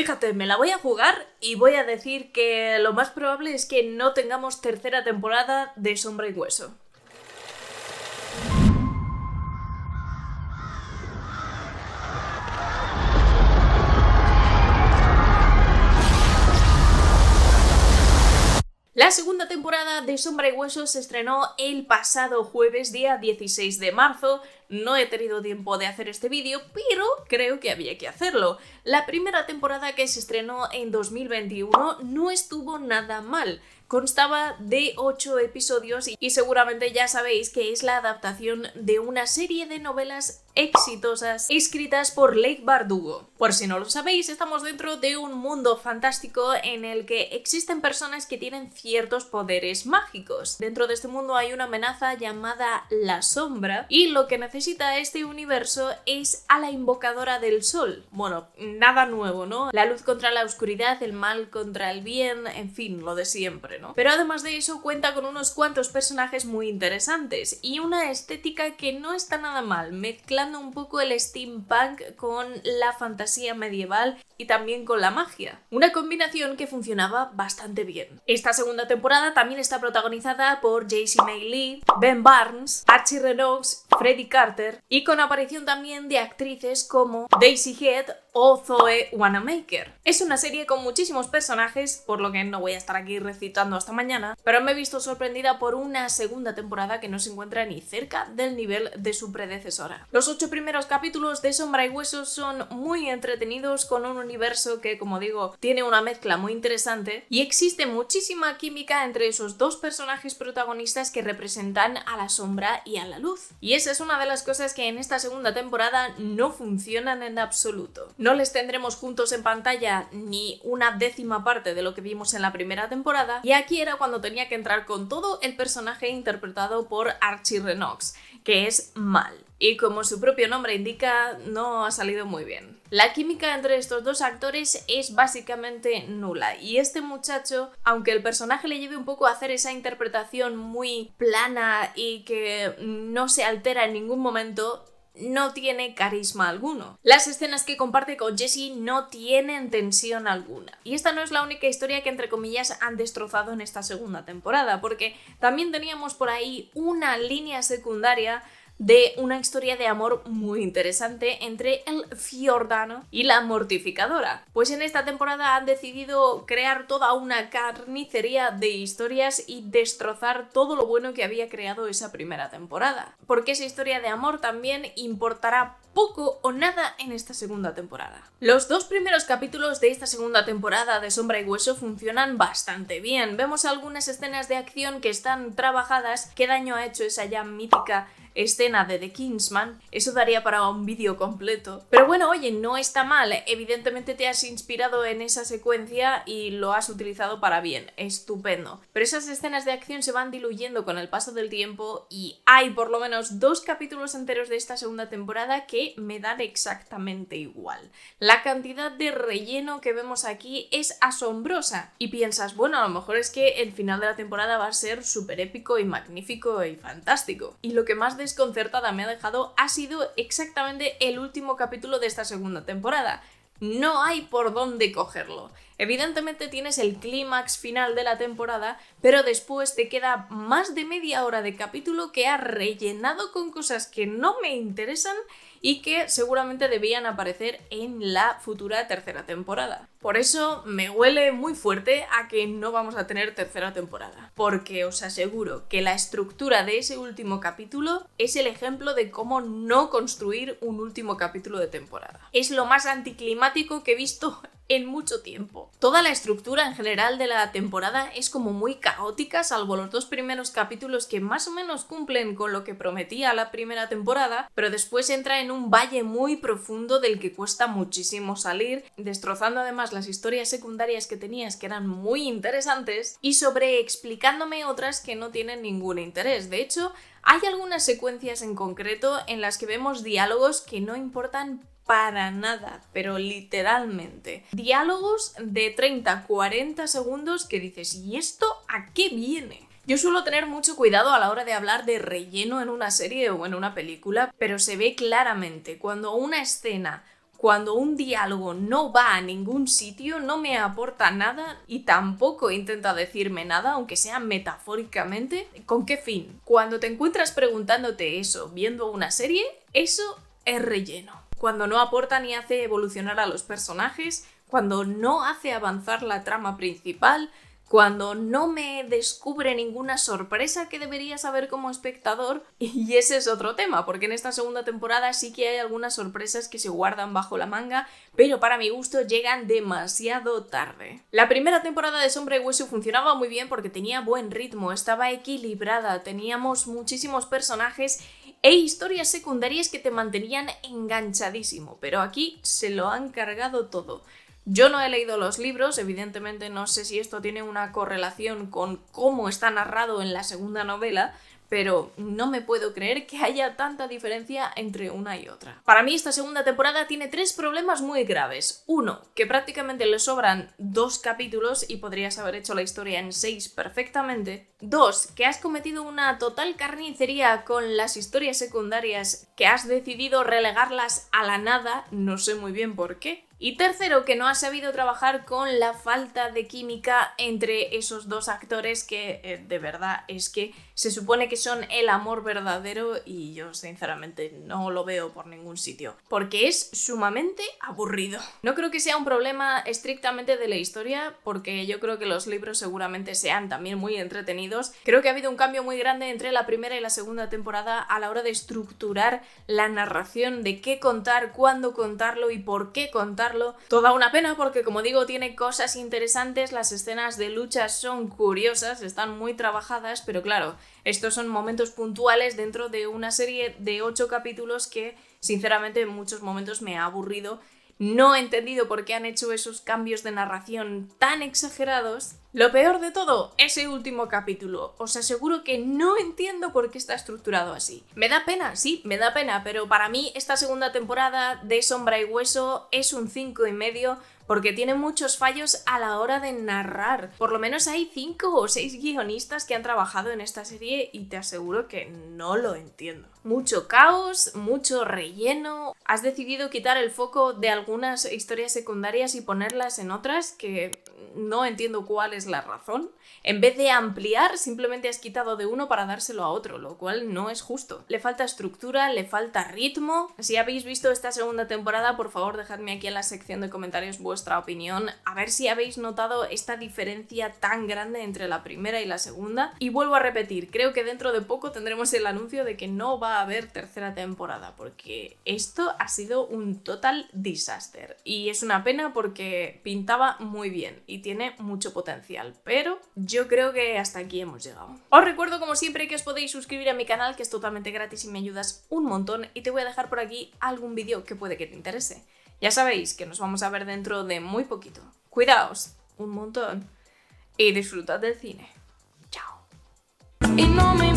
Fíjate, me la voy a jugar y voy a decir que lo más probable es que no tengamos tercera temporada de Sombra y Hueso. La segunda temporada de Sombra y Hueso se estrenó el pasado jueves, día 16 de marzo. No he tenido tiempo de hacer este vídeo, pero creo que había que hacerlo. La primera temporada, que se estrenó en 2021, no estuvo nada mal. Constaba de 8 episodios y seguramente ya sabéis que es la adaptación de una serie de novelas exitosas escritas por Leigh Bardugo. Por si no lo sabéis, estamos dentro de un mundo fantástico en el que existen personas que tienen ciertos poderes mágicos. Dentro de este mundo hay una amenaza llamada la Sombra y lo que necesita este universo es a la invocadora del sol. Bueno, nada nuevo, ¿no? La luz contra la oscuridad, el mal contra el bien, en fin, lo de siempre, ¿no? Pero además de eso cuenta con unos cuantos personajes muy interesantes y una estética que no está nada mal, mezclando un poco el steampunk con la fantasía medieval y también con la magia. Una combinación que funcionaba bastante bien. Esta segunda temporada también está protagonizada por Jacy May Lee, Ben Barnes, Archie Lennox, Freddie Carter y con aparición también de actrices como Daisy Head o Zoe Wanamaker. Es una serie con muchísimos personajes, por lo que no voy a estar aquí recitando hasta mañana, pero me he visto sorprendida por una segunda temporada que no se encuentra ni cerca del nivel de su predecesora. Los 8 primeros capítulos de Sombra y Hueso son muy entretenidos, con un universo que, como digo, tiene una mezcla muy interesante y existe muchísima química entre esos dos personajes protagonistas que representan a la sombra y a la luz. Y esa es una de las cosas que en esta segunda temporada no funcionan en absoluto. No les tendremos juntos en pantalla ni una décima parte de lo que vimos en la primera temporada, y aquí era cuando tenía que entrar con todo el personaje interpretado por Archie Lennox, que es Mal. Y como su propio nombre indica, no ha salido muy bien. La química entre estos dos actores es básicamente nula, y este muchacho, aunque el personaje le lleve un poco a hacer esa interpretación muy plana y que no se altera en ningún momento, no tiene carisma alguno. Las escenas que comparte con Jessie no tienen tensión alguna. Y esta no es la única historia que, entre comillas, han destrozado en esta segunda temporada, porque también teníamos por ahí una línea secundaria de una historia de amor muy interesante entre el Fiordano y la Mortificadora. Pues en esta temporada han decidido crear toda una carnicería de historias y destrozar todo lo bueno que había creado esa primera temporada. Porque esa historia de amor también importará poco o nada en esta segunda temporada. Los 2 primeros capítulos de esta segunda temporada de Sombra y Hueso funcionan bastante bien. Vemos algunas escenas de acción que están trabajadas. ¿Qué daño ha hecho esa ya mítica escena de The Kingsman? Eso daría para un vídeo completo. Pero bueno, oye, no está mal. Evidentemente te has inspirado en esa secuencia y lo has utilizado para bien. Estupendo. Pero esas escenas de acción se van diluyendo con el paso del tiempo y hay por lo menos 2 capítulos enteros de esta segunda temporada que me dan exactamente igual. La cantidad de relleno que vemos aquí es asombrosa y piensas, bueno, a lo mejor es que el final de la temporada va a ser súper épico y magnífico y fantástico. Y lo que más desconcertada me ha dejado ha sido exactamente el último capítulo de esta segunda temporada. No hay por dónde cogerlo. Evidentemente tienes el clímax final de la temporada, pero después te queda más de media hora de capítulo que ha rellenado con cosas que no me interesan y que seguramente debían aparecer en la futura tercera temporada. Por eso me huele muy fuerte a que no vamos a tener tercera temporada, porque os aseguro que la estructura de ese último capítulo es el ejemplo de cómo no construir un último capítulo de temporada. Es lo más anticlimático que he visto en mucho tiempo. Toda la estructura en general de la temporada es como muy caótica, salvo los 2 primeros capítulos que más o menos cumplen con lo que prometía la primera temporada, pero después entra en un valle muy profundo del que cuesta muchísimo salir, destrozando además las historias secundarias que tenías, que eran muy interesantes, y sobreexplicándome otras que no tienen ningún interés. De hecho, hay algunas secuencias en concreto en las que vemos diálogos que no importan para nada, pero literalmente. Diálogos de 30-40 segundos que dices, ¿y esto a qué viene? Yo suelo tener mucho cuidado a la hora de hablar de relleno en una serie o en una película, pero se ve claramente cuando una escena cuando un diálogo no va a ningún sitio, no me aporta nada y tampoco intenta decirme nada, aunque sea metafóricamente, ¿con qué fin? Cuando te encuentras preguntándote eso viendo una serie, eso es relleno. Cuando no aporta ni hace evolucionar a los personajes, cuando no hace avanzar la trama principal, cuando no me descubre ninguna sorpresa que debería saber como espectador, y ese es otro tema, porque en esta segunda temporada sí que hay algunas sorpresas que se guardan bajo la manga, pero para mi gusto llegan demasiado tarde. La primera temporada de Sombra y Hueso funcionaba muy bien porque tenía buen ritmo, estaba equilibrada, teníamos muchísimos personajes e historias secundarias que te mantenían enganchadísimo, pero aquí se lo han cargado todo. Yo no he leído los libros, evidentemente no sé si esto tiene una correlación con cómo está narrado en la segunda novela, pero no me puedo creer que haya tanta diferencia entre una y otra. Para mí esta segunda temporada tiene 3 problemas muy graves. 1, que prácticamente le sobran 2 capítulos y podrías haber hecho la historia en 6 perfectamente. 2, que has cometido una total carnicería con las historias secundarias, que has decidido relegarlas a la nada, no sé muy bien por qué. Y tercero, que no has sabido trabajar con la falta de química entre esos dos actores que de verdad es que se supone que son el amor verdadero y yo sinceramente no lo veo por ningún sitio, porque es sumamente aburrido. No creo que sea un problema estrictamente de la historia, porque yo creo que los libros seguramente sean también muy entretenidos. Creo que ha habido un cambio muy grande entre la primera y la segunda temporada a la hora de estructurar la narración, de qué contar, cuándo contarlo y por qué contarlo. Toda una pena porque, como digo, tiene cosas interesantes, las escenas de lucha son curiosas, están muy trabajadas, pero claro, estos son momentos puntuales dentro de una serie de 8 capítulos que sinceramente en muchos momentos me ha aburrido. No he entendido por qué han hecho esos cambios de narración tan exagerados. Lo peor de todo, ese último capítulo. Os aseguro que no entiendo por qué está estructurado así. Me da pena, sí, me da pena, pero para mí esta segunda temporada de Sombra y Hueso es un 5,5 porque tiene muchos fallos a la hora de narrar. Por lo menos hay 5 o 6 guionistas que han trabajado en esta serie y te aseguro que no lo entiendo. Mucho caos, mucho relleno. Has decidido quitar el foco de algunas historias secundarias y ponerlas en otras que no entiendo cuál es la razón. En vez de ampliar, simplemente has quitado de uno para dárselo a otro, lo cual no es justo. Le falta estructura, le falta ritmo. Si habéis visto esta segunda temporada, por favor dejadme aquí en la sección de comentarios vuestra opinión, a ver si habéis notado esta diferencia tan grande entre la primera y la segunda. Y vuelvo a repetir, creo que dentro de poco tendremos el anuncio de que no va a haber tercera temporada, porque esto ha sido un total disaster. Y es una pena porque pintaba muy bien y tiene mucho potencial, pero yo creo que hasta aquí hemos llegado. Os recuerdo como siempre que os podéis suscribir a mi canal, que es totalmente gratis y me ayudas un montón, y te voy a dejar por aquí algún vídeo que puede que te interese. Ya sabéis que nos vamos a ver dentro de muy poquito. Cuidaos un montón y disfrutad del cine. Chao. Y no me